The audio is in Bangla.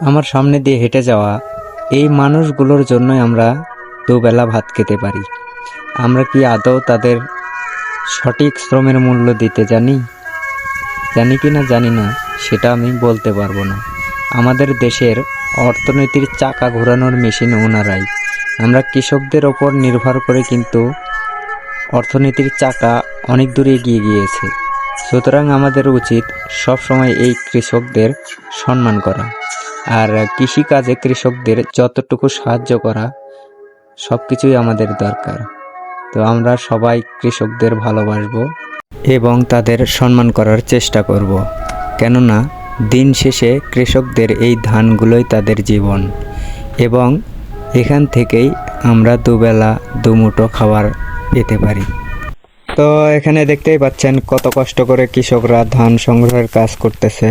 আমার সামনে দিয়ে হেঁটে যাওয়া এই মানুষগুলোর জন্যই আমরা দুবেলা ভাত খেতে পারি। আমরা কি আদৌ তাদের সঠিক শ্রমের মূল্য দিতে জানি কি না জানি না, সেটা আমি বলতে পারবো না। আমাদের দেশের অর্থনীতির চাকা ঘোরানোর মেশিন ওনারাই। আমরা কৃষকদের ওপর নির্ভর করে কিন্তু অর্থনীতির চাকা অনেক দূরে এগিয়ে গিয়েছে। সুতরাং আমাদের উচিত সবসময় এই কৃষকদের সম্মান করা, আর কৃষিকাজে কৃষকদের যতটুকু সাহায্য করা সব কিছুই আমাদের দরকার। তো আমরা সবাই কৃষকদের ভালোবাসবো এবং তাদের সম্মান করার চেষ্টা করব, কেননা দিন শেষে কৃষকদের এই ধানগুলোই তাদের জীবন, এবং এখান থেকেই আমরা দুবেলা দুমুঠো খাবার পেতে পারি। তো এখানে দেখতেই পাচ্ছেন কত কষ্ট করে কৃষকরা ধান সংগ্রহের কাজ করতেছে।